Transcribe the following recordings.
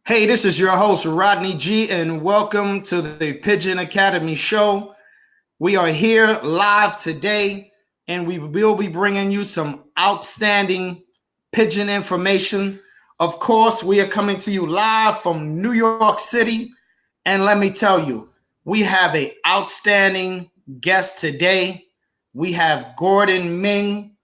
Hey, this is your host, Rodney G, and welcome to the Pigeon Academy Show. We are here live today, and we will be bringing you some outstanding pigeon information. Of course, we are coming to you live from New York City, and let me tell you, we have an outstanding guest today. We have Gordon Meng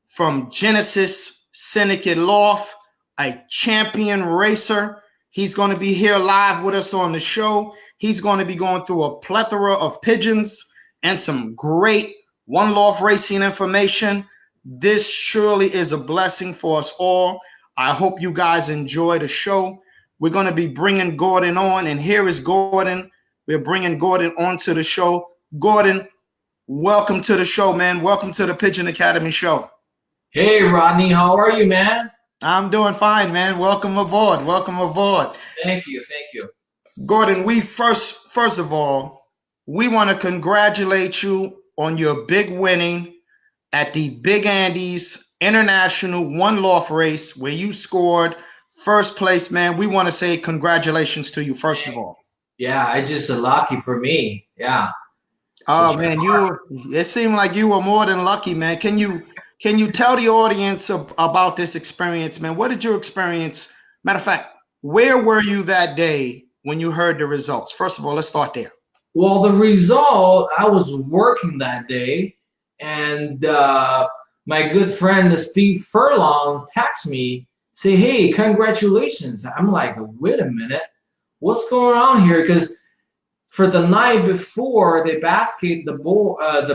from Genesis Syndicate Loft, a champion racer. He's going to be here live with us on the show. He's going to be going through a plethora of pigeons and some great one loft racing information. This surely is a blessing for us all. I hope you guys enjoy the show. We're going to be bringing Gordon on, and here is Gordon. We're bringing Gordon onto the show. Gordon, welcome to the show, man. Welcome to the Pigeon Academy Show. Hey, Rodney, how are you, man? I'm doing fine, man. Welcome aboard. Welcome aboard. Thank you. Thank you. Gordon, we first of all, we want to congratulate you on your big winning at the Big Andes International One Loft race where you scored first place, man. We want to say congratulations to you, first of all. Yeah, I just lucky for me. Yeah. Oh, man, it seemed like you were more than lucky, man. Can you tell the audience about this experience, man? What did you experience? Matter of fact, where were you that day when you heard the results? First of all, let's start there. Well, the result, I was working that day, and my good friend Steve Furlong texted me, say, hey, congratulations. I'm like, wait a minute, what's going on here? Because for the night before they basket the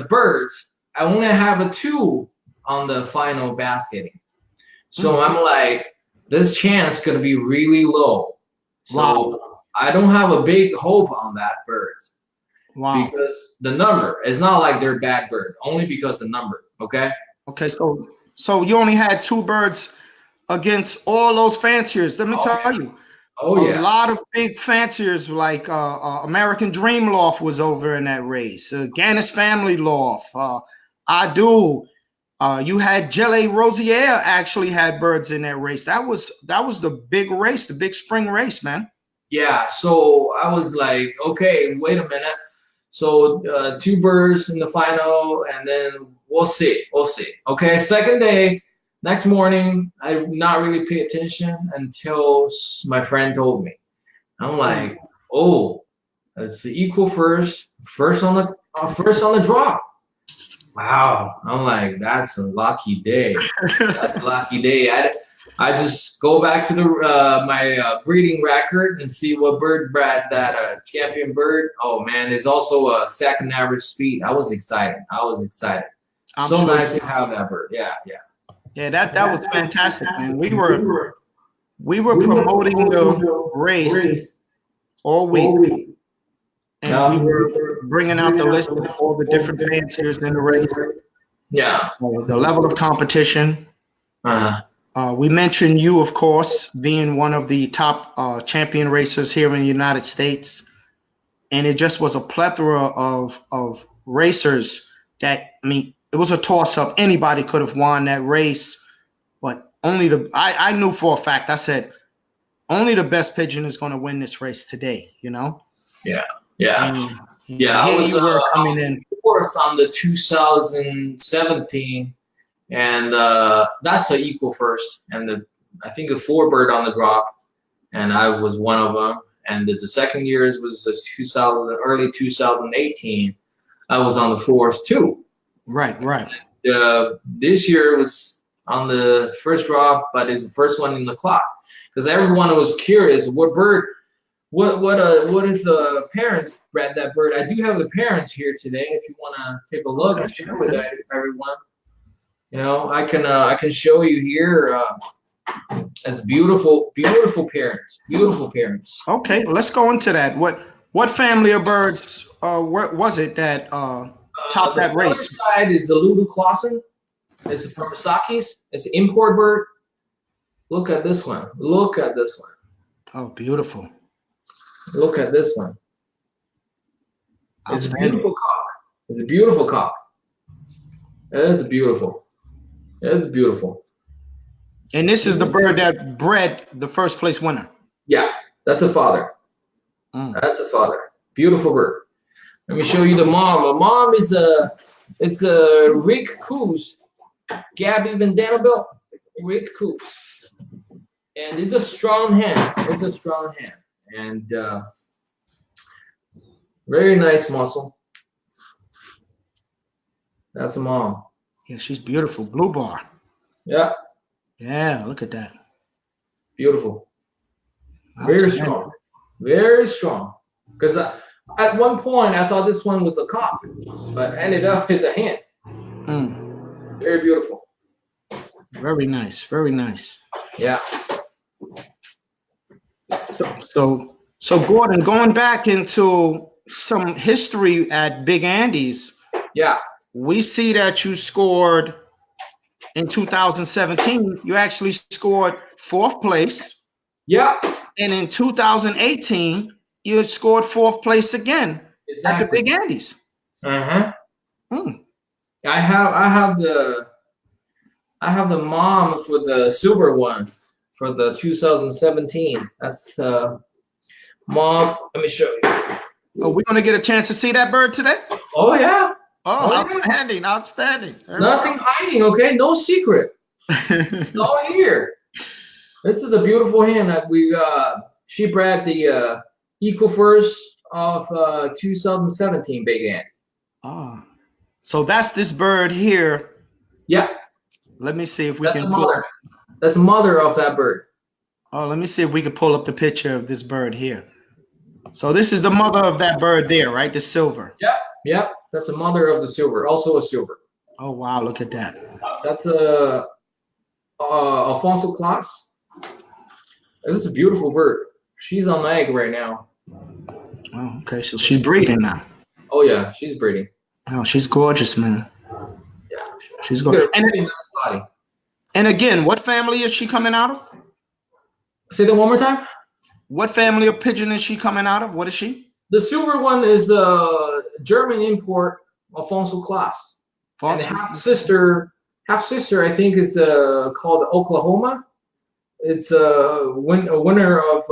birds, I only have a 2 on the final basketing. So I'm like, this chance gonna be really low. So wow. I don't have a big hope on that bird. Wow. Because the number, it's not like they're bad bird, only because the number, okay? Okay, so you only had 2 birds against all those fanciers. Let me tell you. A lot of big fanciers like American Dream Loft was over in that race. Gannis Family Loft, Adu. You had Jelly Rosier actually had birds in that race. That was the big race, the big spring race, man. Yeah, so I was like, okay, wait a minute. So 2 birds in the final, and then we'll see. Okay, second day, next morning, I not really pay attention until my friend told me. I'm like, oh, it's the equal first on the drop. Wow, I'm like, that's a lucky day. That's a lucky day. I just go back to the my breeding record and see what bird bred that champion bird. Oh man, it's also a second average speed. I was excited. I'm so sure nice to have that bird. Yeah. That was fantastic, man. We were promoting the race all week. And we were bringing out the list of all the different fanciers in the race. Yeah. The level of competition. We mentioned you, of course, being one of the top champion racers here in the United States. And it just was a plethora of racers that, I mean, it was a toss-up. Anybody could have won that race. But I knew for a fact, I said, only the best pigeon is going to win this race today, you know? Yeah. I was coming in fourth on the 2017, and that's an equal first, and I think a 4 bird on the drop, and I was one of them. And the second years was early 2018. I was on the 4th too. Right. This year was on the first drop, but it's the first one in the clock because everyone was curious what bird. What is the parents bred that bird? I do have the parents here today. If you want to take a look and share with everyone, you know, I can show you here. As beautiful parents. Okay, let's go into that. What family of birds was it that topped that race? The side is the Lulu Clausen. It's from Saki's. It's an import bird. Look at this one. Oh, beautiful. Look at this one. It's a beautiful cock. It is beautiful. And this is the bird that bred the first place winner. Yeah, That's a father. That's a father. Beautiful bird. Let me show you the mom. The mom is it's a Rick Coos, Gabby Vanderbilt, Rick Coos, and it's a strong hen. It's a strong hen, and very nice muscle. That's a mom. Yeah, she's beautiful. Blue bar. Yeah. Yeah, look at that. Beautiful. Very strong. Very strong. Because at one point I thought this one was a cock, but ended up it's a hen. Very beautiful. Very nice. Very nice. Yeah. So Gordon, going back into some history at Big Andy's. Yeah. We see that you scored in 2017. You actually scored 4th place. Yeah. And in 2018, you scored 4th place again at the Big Andy's. I have the mom for the silver one for the 2017. That's mom. Let me show you. Oh, we're gonna get a chance to see that bird today? Oh yeah. Oh, outstanding, outstanding. Nothing hiding, okay? No secret. It's all here. This is a beautiful hen that we she bred the equal first of 2017 Big Andy. Ah, so that's this bird here. Yeah. Let me see if we that's can the mother. That's the mother of that bird. Oh, let me see if we can pull up the picture of this bird here. So this is the mother of that bird there, right? The silver. Yeah. Yep, that's the mother of the silver, also a silver. Oh wow, look at that. That's a Alfonso Claus. This is a beautiful bird. She's on the egg right now. Oh, okay, so she's breeding now. Oh yeah, she's breeding. Oh, she's gorgeous, man. Yeah, she's gorgeous. Body. And again, what family is she coming out of? Say that one more time. What family of pigeon is she coming out of? What is she? The silver one is a German import, Alfonso Claus. And half sister, I think, is called Oklahoma. It's a winner of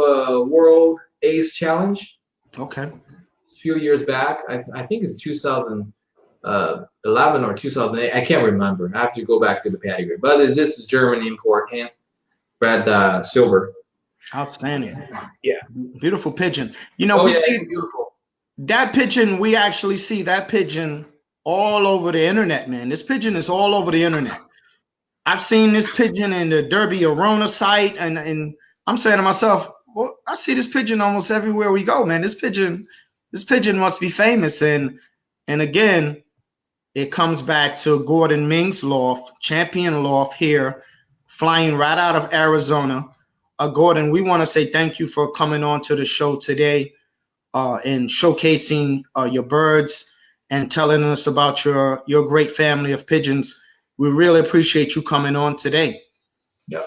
World Ace Challenge. Okay. A few years back, I think it's 2011 or 2008. I can't remember. I have to go back to the pedigree. But this is German import, bred silver. Outstanding. Yeah. Beautiful pigeon. You know, we see beautiful. That pigeon, we actually see that pigeon all over the internet, man. This pigeon is all over the internet. I've seen this pigeon in the Derby Arona site, and I'm saying to myself, well, I see this pigeon almost everywhere we go, man. This pigeon must be famous. And again, it comes back to Gordon Meng's loft, champion loft here, flying right out of Arizona. Gordon, we want to say thank you for coming on to the show today and showcasing your birds and telling us about your great family of pigeons. We really appreciate you coming on today. Yeah.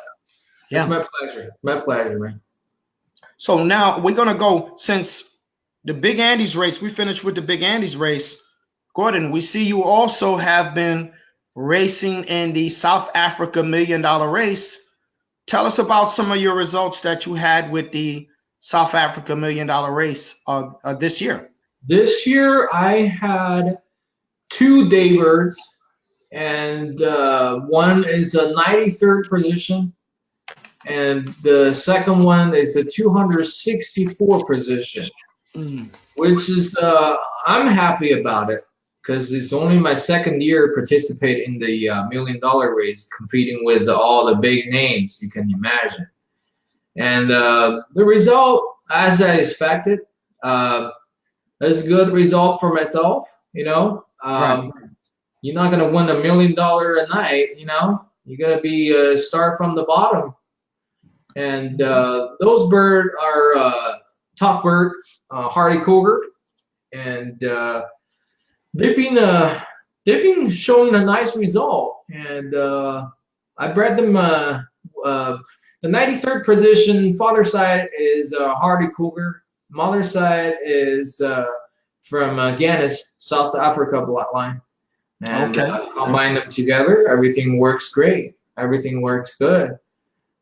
It's my pleasure. My pleasure, man. So now we're going to go, since the Big Andy's race, we finished with the Big Andy's race. Gordon, we see you also have been racing in the South Africa $1 million race. Tell us about some of your results that you had with the South Africa $1 million race this year. This year I had 2 daybirds, and one is a 93rd position, and the second one is a 264 position, which is I'm happy about it because it's only my second year participating in the $1 million race, competing with all the big names you can imagine. And the result, as I expected, is a good result for myself. You know, Right. You're not gonna win $1 million a night. You know, you're gonna be start from the bottom. And those birds are tough bird, hardy cougar, and they've been showing a nice result. And I bred them. The 93rd position, father side is hardy cougar. Mother side is from Ghana's South Africa bloodline. And Okay. combine them together, everything works great. Everything works good.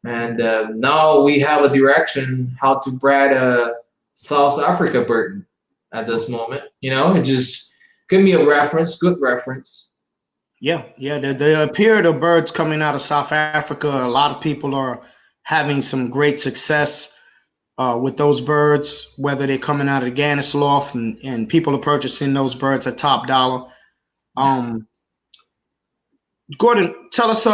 And now we have a direction how to bred a South Africa bird at this moment. You know, it just give me a reference, good reference. Yeah, yeah. There appear the birds coming out of South Africa. A lot of people are having some great success with those birds, whether they're coming out of the Ganis Loft, and people are purchasing those birds at top dollar. Um, Gordon, tell us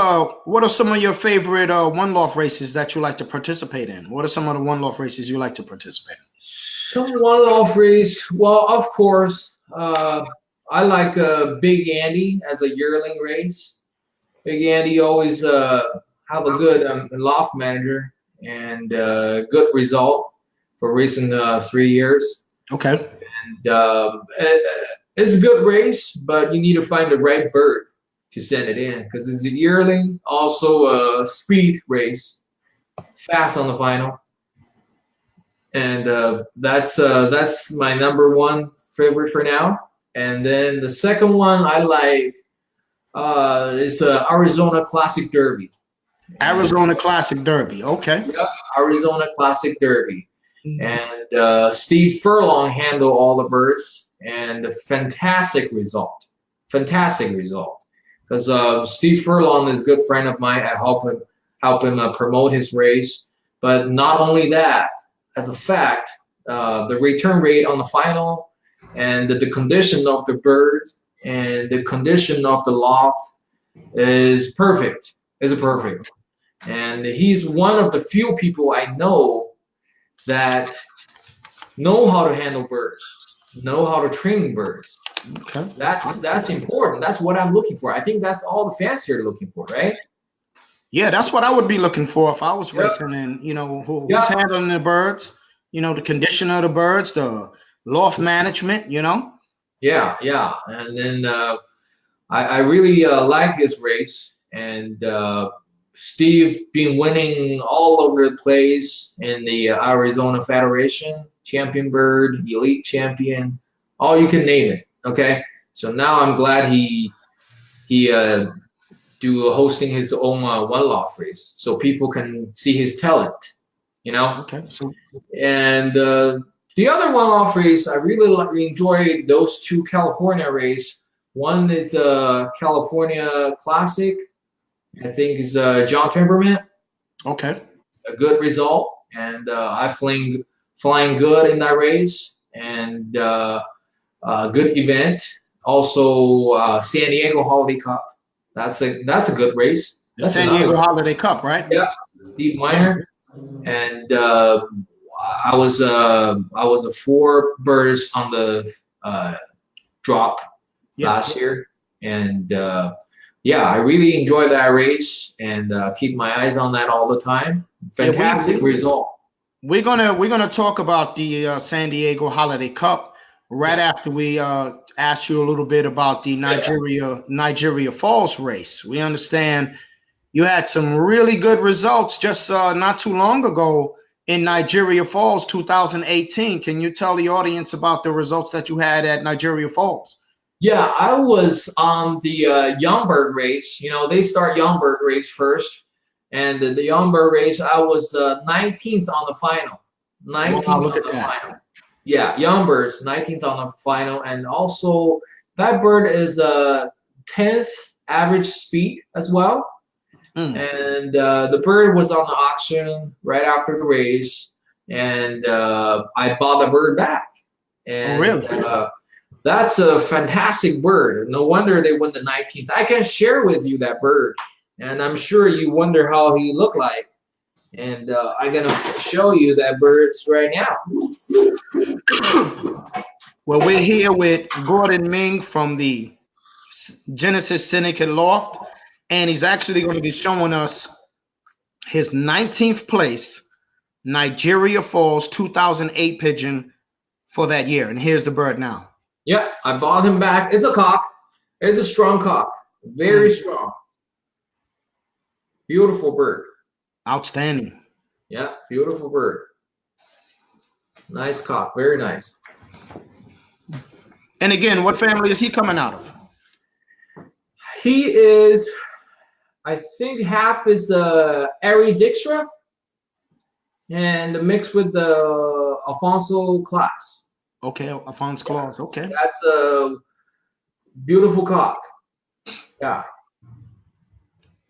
what are some of your favorite one loft races that you like to participate in? What are some of the one loft races you like to participate in? Some one-off race. Well, of course, I like Big Andy as a yearling race. Big Andy always have a good loft manager and good result for recent 3 years. Okay. And it's a good race, but you need to find the right bird to send it in because it's a yearling, also a speed race, fast on the final. And that's my number one favorite for now. And then the second one I like is Arizona Classic Derby. Arizona Classic Derby. Okay. Yeah, Arizona Classic Derby. Mm-hmm. And Steve Furlong handled all the birds, and a fantastic result. Fantastic result. Because Steve Furlong is a good friend of mine. I help him promote his race. But not only that, as a fact, the return rate on the final and the condition of the bird and the condition of the loft is perfect. Is perfect. And he's one of the few people I know that know how to handle birds, know how to train birds. Okay. That's important. That's what I'm looking for. I think that's all the fanciers are looking for, right? Yeah, that's what I would be looking for if I was racing. And who's handling the birds, the condition of the birds, the loft management, Yeah. And then I really like his race, and Steve been winning all over the place in the Arizona Federation, champion bird, elite champion, all you can name it. Okay, so now I'm glad he hosting his own one loft race, so people can see his talent. Okay. So. And the other one loft race, I really enjoy those two California race. One is a California Classic. I think is John Timberman. Okay. A good result, and I flying good in that race, and good event. Also, San Diego Holiday Cup. That's a good race. The San Diego Holiday Cup, right? Yeah, Steve Miner, and I was a 4 birds on the drop last year, and I really enjoy that race and keep my eyes on that all the time. Fantastic result. We're gonna talk about the San Diego Holiday Cup right after we ask you a little bit about the Nigeria Falls race. We understand you had some really good results just not too long ago in Nigeria Falls 2018. Can you tell the audience about the results that you had at Nigeria Falls? Yeah, I was on the young bird race. They start young bird race first, and the young bird race, I was 19th on the final. 19th on the final. Yeah, young birds, 19th on the final, and also that bird is 10th average speed as well. And the bird was on the auction right after the race, and I bought the bird back. And, really? That's a fantastic bird. No wonder they won the 19th. I can share with you that bird, and I'm sure you wonder how he looked like. And I'm going to show you that birds right now. Well, we're here with Gordon Meng from the Genesis Syndicate Loft, and he's actually going to be showing us his 19th place Nigeria Falls 2008 pigeon for that year. And here's the bird now. Yeah, I bought him back. It's a cock. It's a strong cock. Very strong. Beautiful bird. Outstanding. Yeah, beautiful bird. Nice cock. Very nice. And again, what family is he coming out of? He is I think half is Aridixtra and mixed with the Alfonso class. Okay, Alphonse Claus. Okay. That's a beautiful cock. Yeah.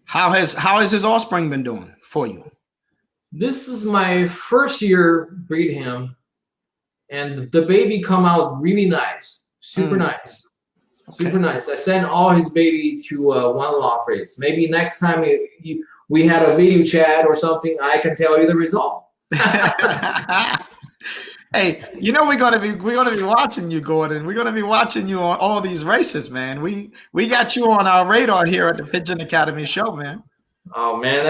How has his offspring been doing for you? This is my first year breed him, and the baby come out really nice, super nice, super nice. I sent all his baby to one loft race. Maybe next time we had a video chat or something, I can tell you the result. Hey, you know we're gonna be watching you, Gordon. We're gonna be watching you on all these races, man. We got you on our radar here at the Pigeon Academy Show, man. Oh man,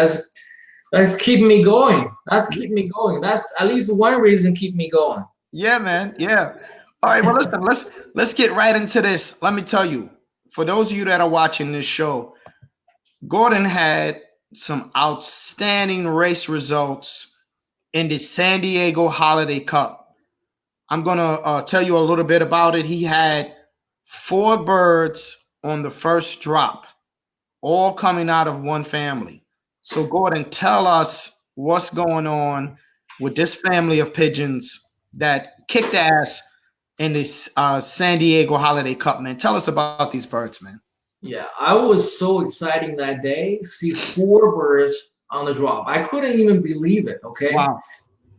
that's keeping me going. That's keeping me going. That's at least one reason keep me going. Yeah, man. Yeah. All right. Well, listen. Let's get right into this. Let me tell you, for those of you that are watching this show, Gordon had some outstanding race results in the San Diego Holiday Cup. I'm gonna tell you a little bit about it. He had 4 birds on the first drop, all coming out of one family. So Gordon, tell us what's going on with this family of pigeons that kicked ass in this San Diego Holiday Cup, man. Tell us about these birds, man. Yeah, I was so excited that day. See 4 birds on the drop. I couldn't even believe it. Okay. Wow.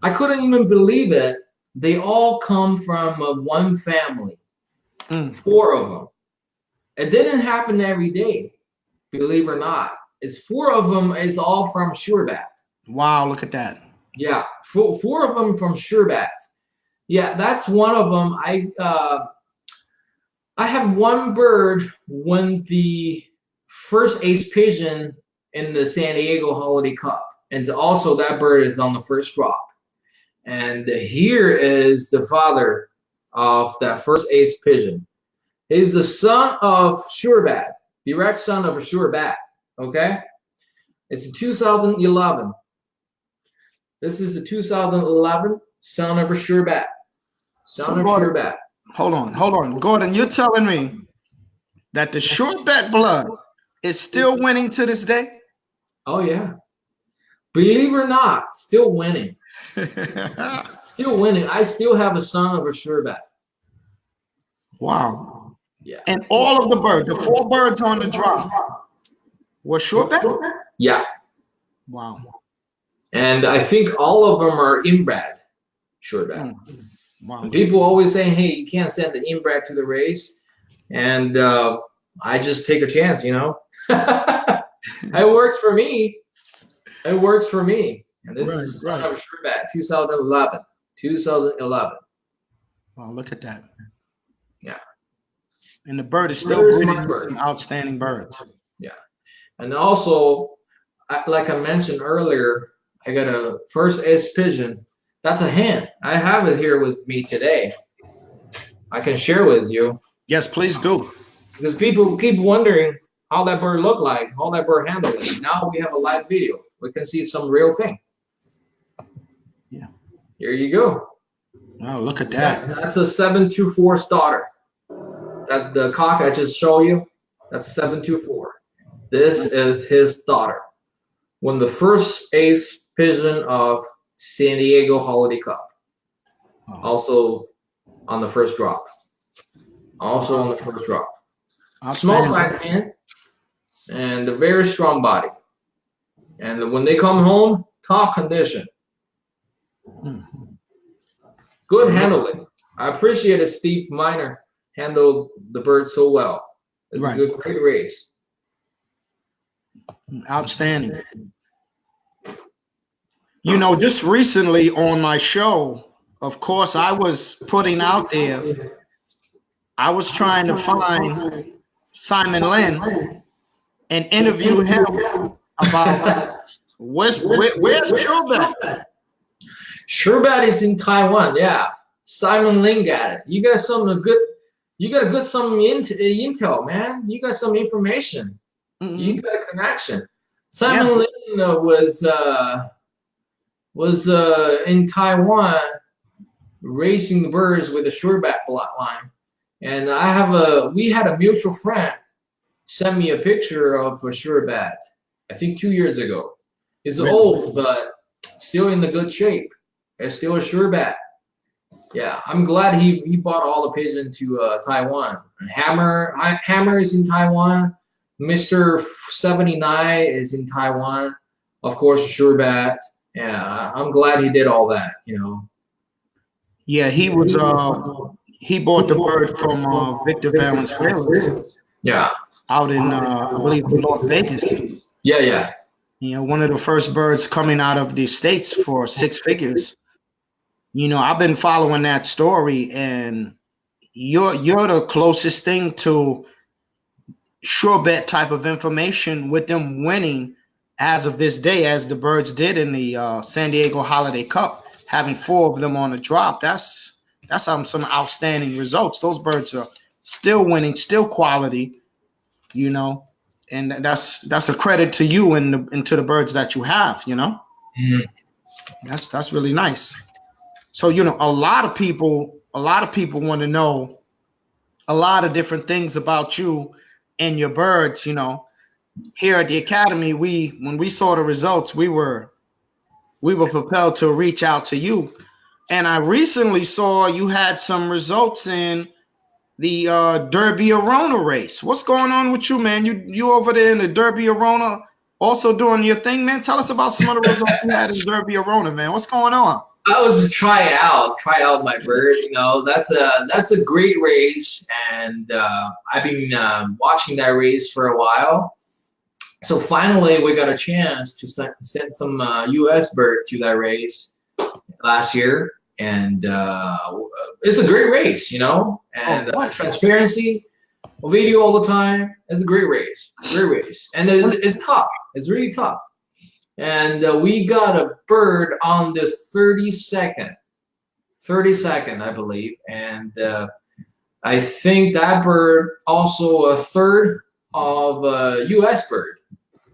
I couldn't even believe it. They all come from one family. 4 of them. It didn't happen every day, believe it or not. It's 4 of them is all from Surebat. Wow, look at that. Yeah, 4 of them from Surebat. Yeah, that's one of them. I have one bird win the first ace pigeon in the San Diego Holiday Cup, and also that bird is on the first drop. And here is the father of that first ace pigeon. He's the son of Surebat, direct son of Surebat. Okay, it's 2011. This is the 2011 son of Surebat. Son of Surebat. Hold on, Gordon. You're telling me that the Surebat blood is still winning to this day? Oh yeah, believe it or not, still winning. Still winning. I still have a son of a Surebat. Wow. Yeah. And all of the birds, the 4 birds on the drop, were Surebat? Yeah. Wow. And I think all of them are inbred Surebat. Wow. And people always say, hey, you can't send the inbred to the race. And I just take a chance, you know. It works for me. It works for me. And this is son of Surebat, 2011. 2011. Wow, look at that. Yeah. And the bird is still breeding some outstanding birds. Yeah. And also, like I mentioned earlier, I got a first ace pigeon. That's a hen. I have it here with me today. I can share with you. Yes, please do. Because people keep wondering how that bird looked like, how that bird handled it. Now we have a live video. We can see some real thing. Yeah. Here you go. Wow, look at that. Yeah, that's a 724 starter. That the cock I just showed you, that's a 724. This is his daughter. Won the first ace pigeon of San Diego Holiday Cup. Also on the first drop. Also on the first drop. Small size hand and a very strong body. And when they come home, top condition. Good handling. I appreciate it. Steve Miner handled the bird so well. It's a good, great race. Outstanding. You know, just recently on my show, of course, I was putting out there, I was trying to find Simon Lin and interview him about where's Surebat? Surebat is in Taiwan. Yeah, Simon Lin got it. You got some good. You got a good some intel, man. You got some information. You got a connection. Simon Lin was in Taiwan racing the birds with a Surebat bloodline, and we had a mutual friend send me a picture of a Surebat, I think 2 years ago. It's Really? old, but still in the good shape. It's still a sure bet. Yeah, I'm glad he bought all the pigeon to Taiwan. Hammer is in Taiwan. Mr. 79 is in Taiwan. Of course, sure bet. Yeah, I'm glad he did all that. Yeah, he he bought the bird from Victor Valenzuela's Yeah, out in I believe Las Vegas. yeah. One of the first birds coming out of the States for 6 figures. I've been following that story, and you're the closest thing to sure bet type of information with them winning as of this day, as the birds did in the San Diego Holiday Cup, having 4 of them on the drop. That's some outstanding results. Those birds are still winning, still quality, and that's a credit to you and to the birds that you have. Mhm. That's really nice. So a lot of people want to know a lot of different things about you and your birds. Here at the academy, when we saw the results, we were propelled to reach out to you. And I recently saw you had some results in the Derby Arona race. What's going on with you, man? You over there in the Derby Arona, also doing your thing, man? Tell us about some of the results you had in Derby Arona, man. What's going on? I was to try out my bird. That's a great race, and I've been watching that race for a while. So finally, we got a chance to send some U.S. bird to that race last year, and it's a great race, and transparency, video all the time. It's a great race, and it's tough. It's really tough. And we got a bird on the 32nd, I believe, and I think that bird also a third of a U.S. bird,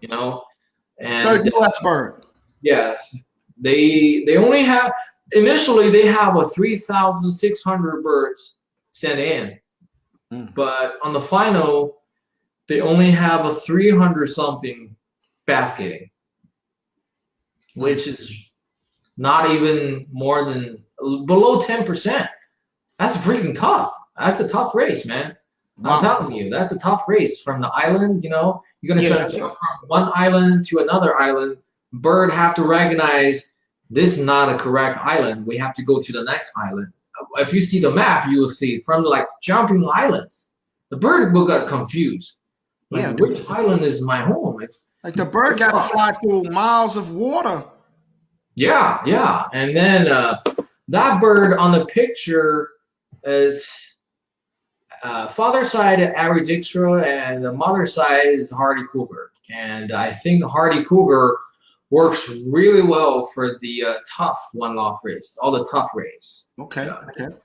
and Third U.S. bird. Yes, they only have initially they have a 3,600 birds sent in, but on the final they only have a 300 something basketing, which is not even more than below 10%. That's freaking tough. That's a tough race, man. Wow. I'm telling you, that's a tough race. From the island, you're gonna transfer from one island to another island. Bird have to recognize this is not a correct island. We have to go to the next island. If you see the map, you will see from like jumping islands. The bird will get confused. Like, which island is my home? It's like the bird got to fly through miles of water. Yeah. And then that bird on the picture is father side average extra, and the mother side is Hardy Cougar. And I think the Hardy Cougar works really well for the tough one loft race, all the tough race. Okay.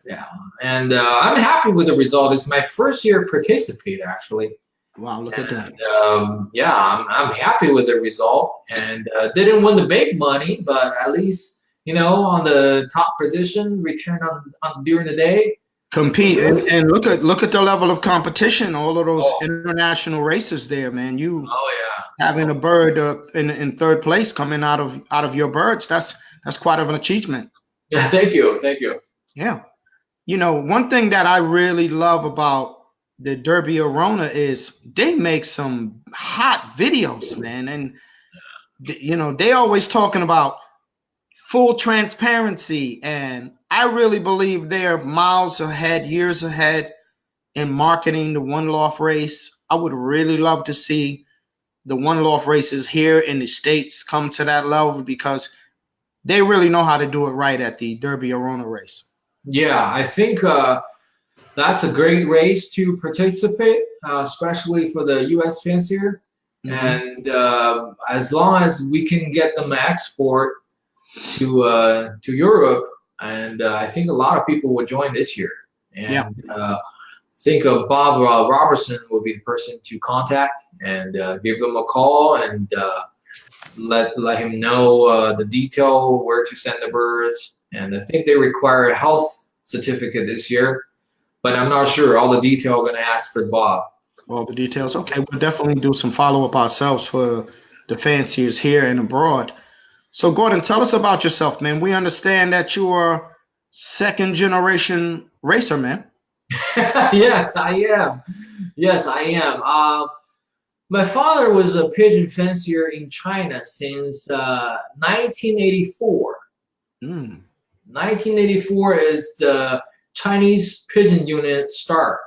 Yeah. And I'm happy with the result. It's my first year participate, actually. Wow, look at that. I'm happy with the result, and didn't win the big money, but at least on the top position, return on during the day. Compete and look at the level of competition. All of those international races there, man. Having a bird in third place coming out of your birds, that's quite of an achievement. Yeah, thank you. Yeah, one thing that I really love about the Derby Arona is they make some hot videos, man. And, they always talking about full transparency. And I really believe they're miles ahead, years ahead in marketing the one loft race. I would really love to see the one loft races here in the States come to that level, because they really know how to do it right at the Derby Arona race. Yeah, I think that's a great race to participate, especially for the U.S. fancier. And as long as we can get them export to Europe, and I think a lot of people will join this year. And I think Bob Robertson will be the person to contact, and give them a call and let him know the detail where to send the birds. And I think they require a health certificate this year, but I'm not sure. All the detail I'm going to ask for Bob. All the details. Okay, we'll definitely do some follow-up ourselves for the fanciers here and abroad. So, Gordon, tell us about yourself, man. We understand that you are second generation racer, man. Yes, I am. Yes, I am. My father was a pigeon fancier in China since 1984. 1984 is the Chinese pigeon unit start.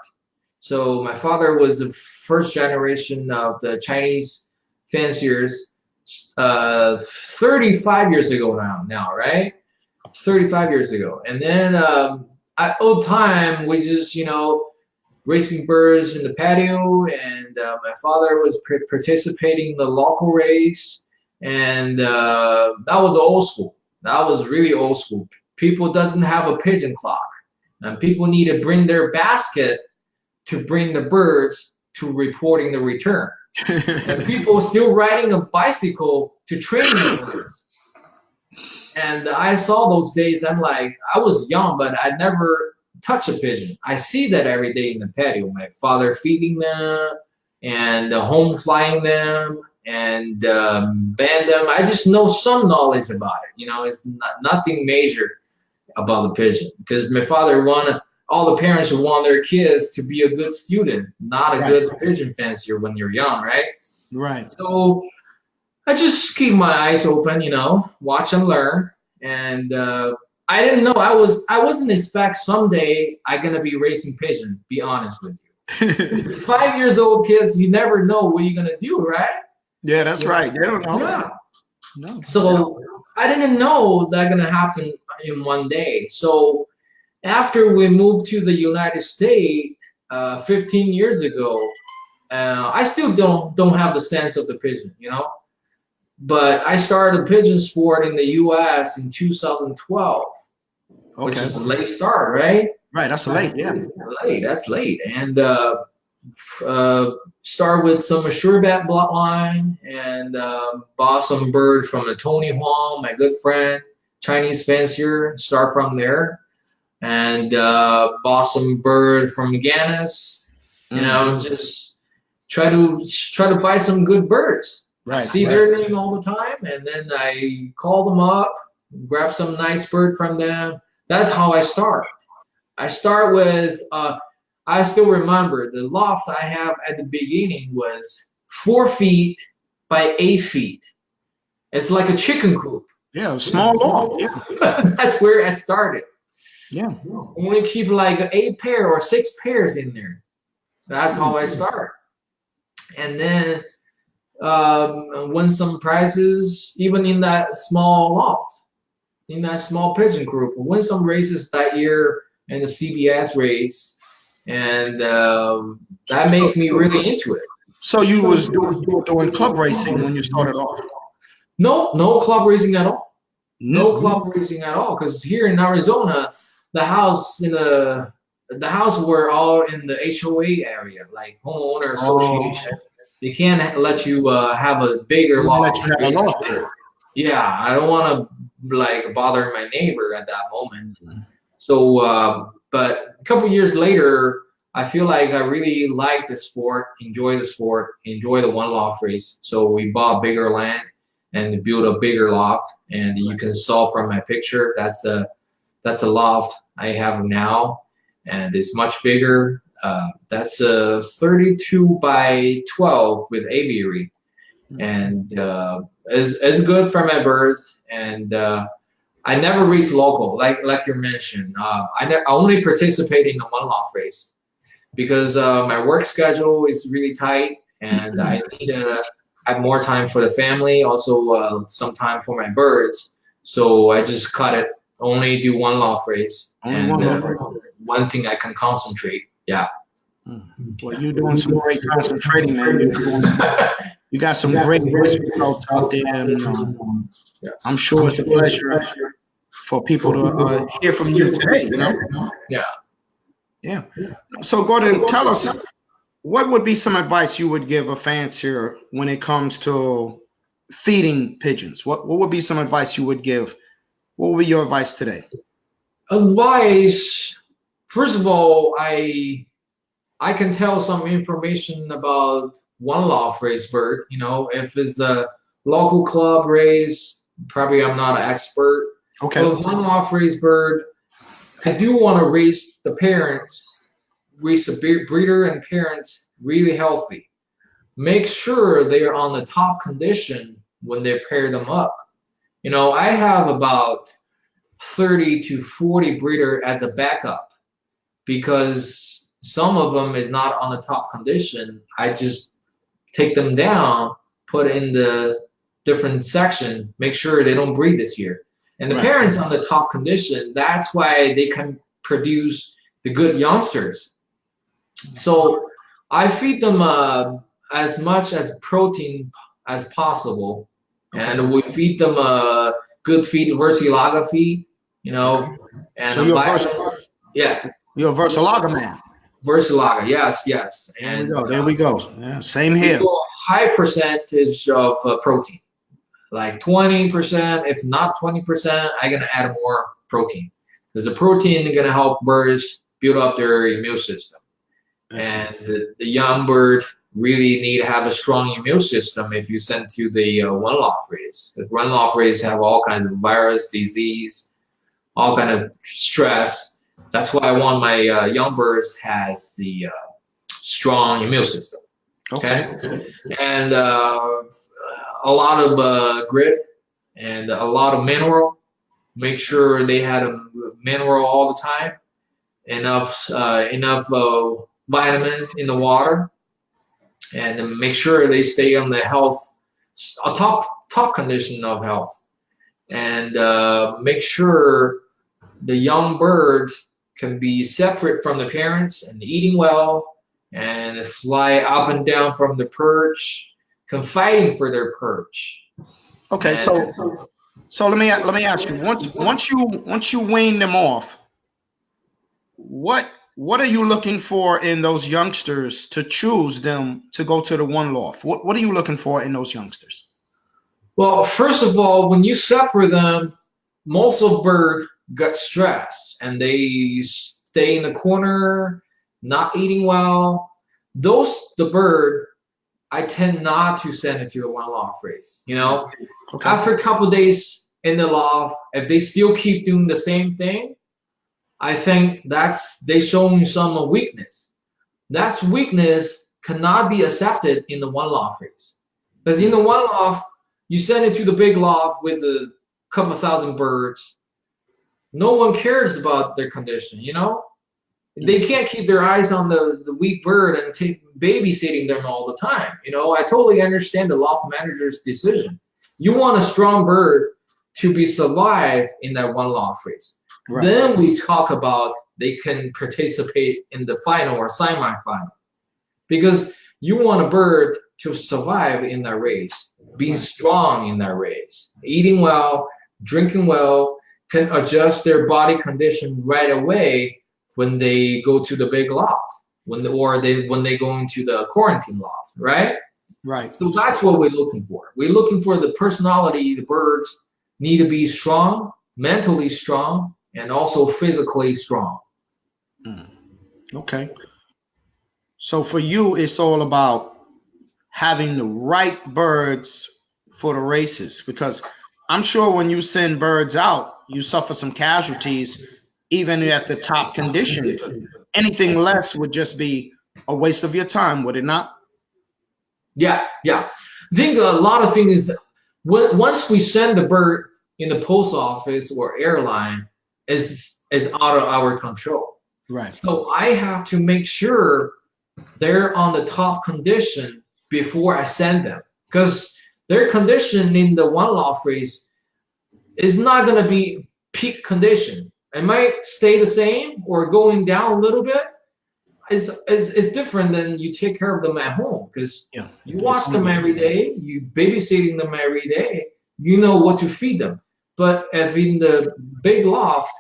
So my father was the first generation of the Chinese fanciers 35 years ago now, right? 35 years ago. And then at old time, we just, racing birds in the patio, and my father was participating in the local race, and that was old school. That was really old school. People doesn't have a pigeon clock, and people need to bring their basket to bring the birds to reporting the return. And people still riding a bicycle to train the birds. And I saw those days. I'm like, I was young, but I never touch a pigeon. I see that every day in the patio. My father feeding them and home flying them and band them. I just know some knowledge about it. It's nothing major about the pigeon, because my father wanted all the parents would want their kids to be a good student, not a good pigeon fancier when you're young, right? Right. So I just keep my eyes open, watch and learn. And I didn't know I wasn't expect someday I'm gonna be racing pigeon, be honest with you. 5 years old kids, you never know what you're gonna do, right? Yeah, that's right. They don't know. Yeah. No. So I didn't know that gonna happen in one day. So after we moved to the United States 15 years ago, I still don't have the sense of the pigeon, But I started a pigeon sport in the U.S. in 2012, which is a late start, right? Right, that's late, yeah. That's late. And start with some Assurebat bloodline and bought some birds from the Tony Huang, my good friend, Chinese fancier, start from there. And bought some bird from Ganis, just try to buy some good birds. Right, see their name all the time, and then I call them up, grab some nice bird from them. That's how I start. I start with, I still remember the loft I have at the beginning was 4 feet by 8 feet. It's like a chicken coop. Yeah, a small loft. Yeah. That's where I started. Yeah. We keep like 8 pair or 6 pairs in there. That's how I start. And then win some prizes even in that small loft, in that small pigeon group. Win some races that year in the CBS race, and that made me really into it. So you was doing club racing when you started off? No club racing at all. No club racing at all, because here in Arizona, the house were all in the HOA area, like homeowner association. They can't let you have a bigger loft. Yeah, I don't want to bother my neighbor at that moment. So, but a couple years later, I feel like I really like the sport, enjoy the one loft race. So we bought bigger land and built a bigger loft, and you can saw from my picture that's a loft I have now, and it's much bigger. That's a 32 by 12 with aviary, and it's good for my birds. And I never race local, like you mentioned. I only participate in the one loft race because my work schedule is really tight, and I need to have more time for the family, also some time for my birds. So I just cut it. Only do one loft race, and one thing I can concentrate. Yeah. Well, you're doing some great concentrating, man. You got some great results out there, and I'm sure it's a pleasure for people to hear from you today. Yeah. So, Gordon, tell us, what would be some advice you would give a fancier when it comes to feeding pigeons? What would be some advice you would give? What would be your advice today? Advice, first of all, I can tell some information about one loft raised bird. If it's local club raise, probably I'm not an expert. Okay. But one-off raised bird, I do want to raise the breeder and parents really healthy. Make sure they are on the top condition when they pair them up. You know, I have about 30 to 40 breeder as a backup because some of them is not on the top condition. I just take them down, put in the different section, make sure they don't breed this year. And the parents on the top condition, that's why they can produce the good youngsters. So I feed them as much as protein as possible. And we feed them good feed, Versilaga feed, you know. And so you're a Versilaga man. Versilaga, yes. And there we go. Yeah, same here. A high percentage of protein, like 20%, if not 20%. I'm gonna add more protein because the protein is gonna help birds build up their immune system. Excellent. And the young bird really need to have a strong immune system if you send to the one-loft race. Because one-loft race have all kinds of virus, disease, all kind of stress. That's why I want my young birds has the strong immune system. Okay. And a lot of grit and a lot of mineral. Make sure they had a mineral all the time. Enough vitamin in the water, and make sure they stay on the health, a top condition of health, and make sure the young bird can be separate from the parents and eating well and fly up and down from the perch, fighting for their perch. Okay, so let me ask you, once you wean them off, what are you looking for in those youngsters to choose them to go to the one loft? What are you looking for in those youngsters? Well, first of all, when you separate them, most of bird got stressed and they stay in the corner, not eating well. The bird, I tend not to send it to the one loft race. You know, after a couple of days in the loft, if they still keep doing the same thing, I think they showing some weakness. That weakness cannot be accepted in the one loft race. Because in the one loft, you send it to the big loft with a couple thousand birds. No one cares about their condition, you know? They can't keep their eyes on the weak bird and babysitting them all the time. You know, I totally understand the loft manager's decision. You want a strong bird to be survive in that one loft race. Right. Then we talk about they can participate in the final or semi-final, because you want a bird to survive in that race, being strong in that race, eating well, drinking well, can adjust their body condition right away when they go to the big loft, when they go into the quarantine loft, right? Right. So that's what we're looking for. We're looking for the personality. The birds need to be strong, mentally strong, and also physically strong. Okay. So for you, it's all about having the right birds for the races, because I'm sure when you send birds out, you suffer some casualties, even at the top condition. Anything less would just be a waste of your time, would it not? Yeah. I think a lot of things is once we send the bird in the post office or airline, is out of our control. Right. So I have to make sure they're on the top condition before I send them, because their condition in the one loft race is not going to be peak condition. It might stay the same or going down a little bit. It's different than you take care of them at home, because you watch them every day, you babysitting them every day, you know what to feed them. But if in the big loft,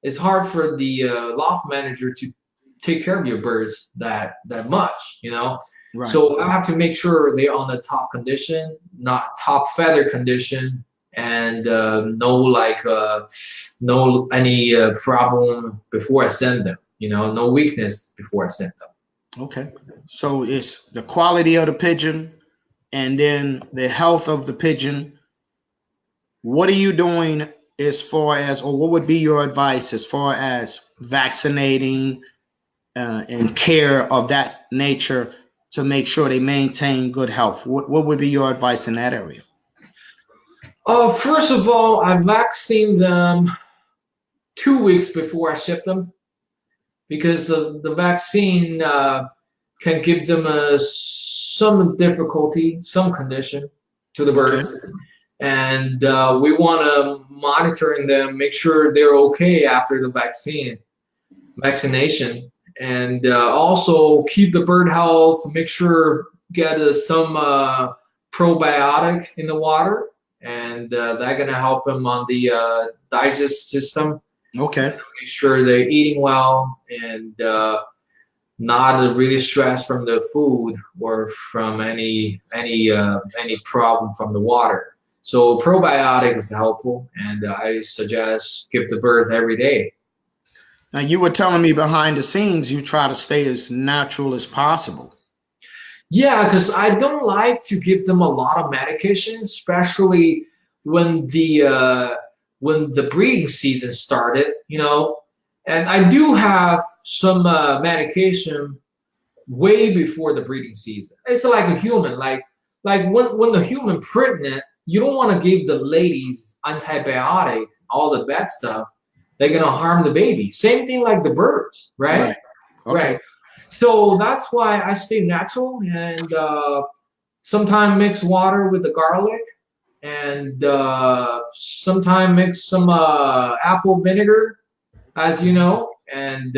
it's hard for the loft manager to take care of your birds that much, you know. Right. So I have to make sure they're on the top condition, not top feather condition, and no any problem before I send them. You know, no weakness before I send them. Okay. So it's the quality of the pigeon and then the health of the pigeon. What are you doing as far as, or what would be your advice as far as vaccinating and care of that nature to make sure they maintain good health? What would be your advice in that area? First of all, I vaccine them 2 weeks before I ship them, because the vaccine can give them some difficulty, some condition to the birds. Okay. And we want to monitoring them, make sure they're okay after the vaccination, and also keep the bird health, make sure get some probiotic in the water, and they're going to help them on the digest system. Okay. Make sure they're eating well and not really stressed from the food or from any problem from the water. So probiotic is helpful, and I suggest give the birds every day. Now, you were telling me behind the scenes you try to stay as natural as possible. Yeah, because I don't like to give them a lot of medication, especially when the breeding season started, you know. And I do have some medication way before the breeding season. It's like a human, like when the human pregnant, you don't want to give the ladies antibiotic, all the bad stuff. They're gonna harm the baby. Same thing like the birds, right? Right. Okay. Right. So that's why I stay natural, and sometimes mix water with the garlic, and sometimes mix some apple vinegar, as you know, and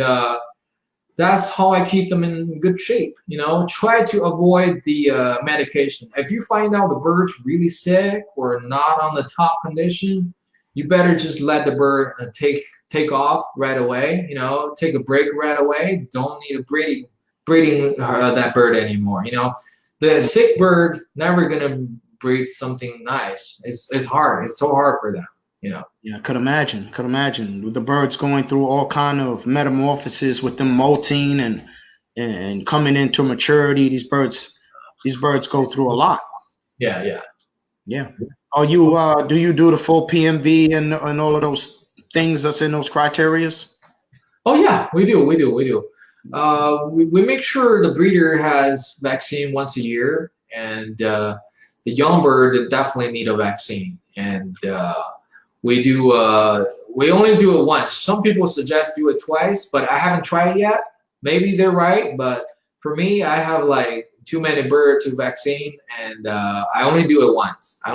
that's how I keep them in good shape. You know, try to avoid the medication. If you find out the bird's really sick or not on the top condition, you better just let the bird take off right away. You know, take a break right away. Don't need a breeding that bird anymore. You know, the sick bird never gonna breed something nice. It's hard. It's so hard for them. You know. Yeah, I could imagine. With the birds going through all kind of metamorphosis with them molting and coming into maturity. These birds go through a lot. Yeah. Are you do you do the full PMV and all of those things that's in those criterias? Oh yeah, we do. We make sure the breeder has vaccine once a year, and the young bird definitely need a vaccine, and we do. We only do it once. Some people suggest do it twice, but I haven't tried it yet. Maybe they're right, but for me, I have like too many birds to vaccine, and I only do it once. To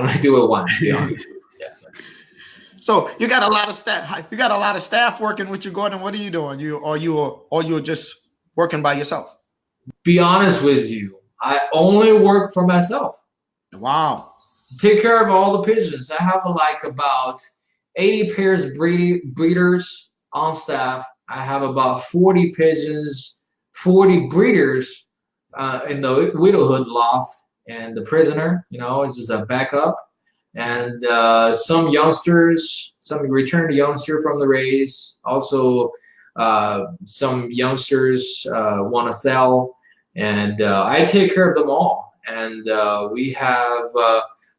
be honest. Yeah. So you got a lot of staff. You got a lot of staff working with you, Gordon. What are you doing? You're just working by yourself? Be honest with you, I only work for myself. Wow. Take care of all the pigeons. I have like about 80 pairs breeders on staff. I have about 40 pigeons, 40 breeders in the widowhood loft, and the prisoner, you know, is just a backup. And some youngsters, some returned youngster from the race. Also, some youngsters want to sell, and I take care of them all. And we have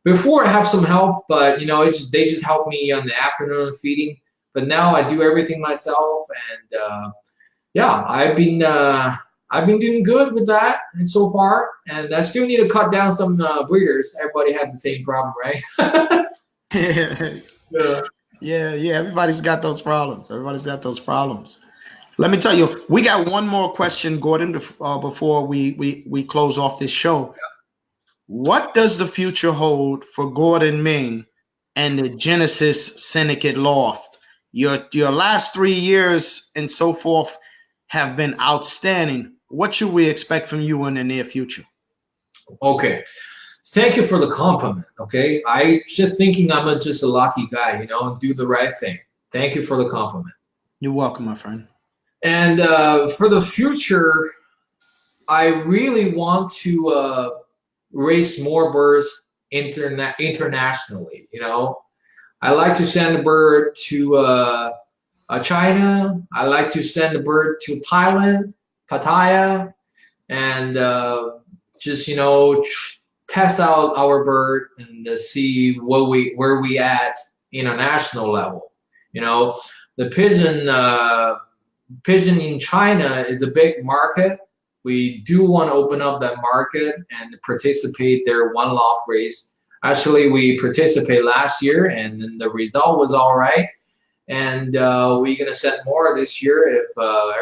before I have some help, but you know, they just help me on the afternoon feeding. But now I do everything myself, and yeah, I've been doing good with that and so far, and I still need to cut down some breeders. Everybody have the same problem, right? Yeah. Everybody's got those problems. Let me tell you, we got one more question, Gordon, before we close off this show. What does the future hold for Gordon Meng and the Genesis Syndicate Loft? Your last 3 years and so forth have been outstanding. What should we expect from you in the near future? Okay. Thank you for the compliment. Okay. I just thinking I'm just a lucky guy, you know, and do the right thing. Thank you for the compliment. You're welcome, my friend. And for the future, I really want to raise more birds internationally. You know, I like to send a bird to China. I like to send a bird to Thailand, Pattaya, and just, you know, test out our bird and see where we at international level. You know, the pigeon in China is a big market. We do want to open up that market and participate their one loft race. Actually, we participated last year, and then the result was all right. And we're gonna set more this year if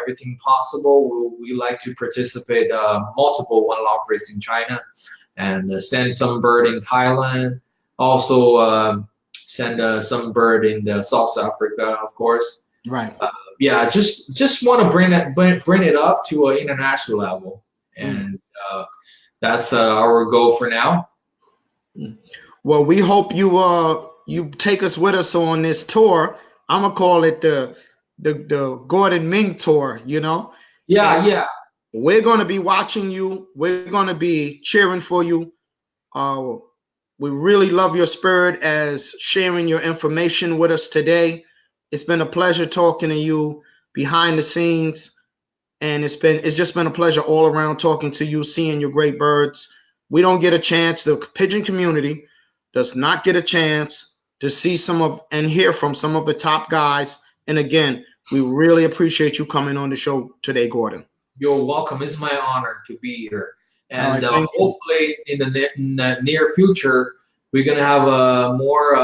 everything possible. We like to participate multiple one loft race in China, and send some bird in Thailand. Also send some bird in South Africa, of course. Right. Yeah, just want to bring it up to an international level, and that's our goal for now. Well, we hope you take us with us on this tour. I'm gonna call it the Gordon Meng tour. You know. Yeah, and yeah. We're gonna be watching you. We're gonna be cheering for you. We really love your spirit as sharing your information with us today. It's been a pleasure talking to you behind the scenes, and it's just been a pleasure all around talking to you, seeing your great birds. We don't get a chance. The pigeon community does not get a chance to see and hear from some of the top guys. And again, we really appreciate you coming on the show today, Gordon. You're welcome. It's my honor to be here. And right, hopefully in the near future, we're going to have a more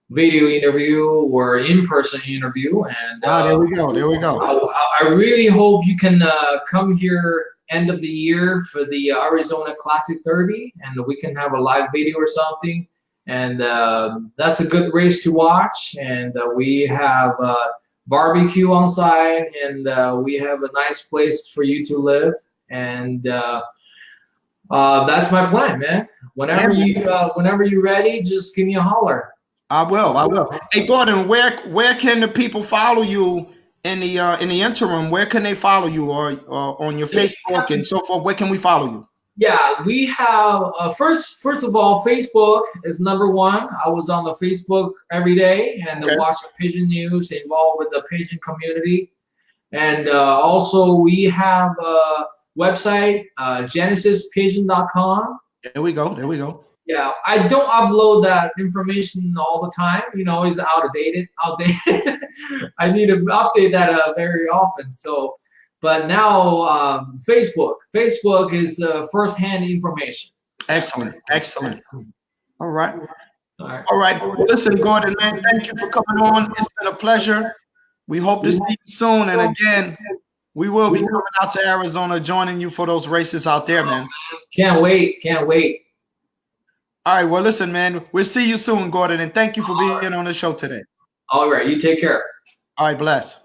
video interview or in-person interview. And there we go. There we go. I really hope you can come here end of the year for the Arizona Classic 30, and we can have a live video or something. And that's a good race to watch. And we have barbecue on site, and we have a nice place for you to live. And that's my plan, man. Whenever you're ready, just give me a holler. I will. Hey, Gordon, where can the people follow you in the interim? Where can they follow you, or on your Facebook and so forth? Where can we follow you? Yeah, we have first of all, Facebook is number one. I was on the Facebook every day and watching pigeon news, involved with the pigeon community, and also we have a website, genesispigeon.com. There we go. Yeah, I don't upload that information all the time. You know, it's outdated. I need to update that very often. So, but now Facebook is first-hand information. Excellent. All right. Well, listen, Gordon, man, thank you for coming on. It's been a pleasure. We hope to see you soon. And again, we will be coming out to Arizona, joining you for those races out there, man. Can't wait. All right. Well, listen, man, we'll see you soon, Gordon. And thank you for being on the show today. All right. You take care. All right. Bless.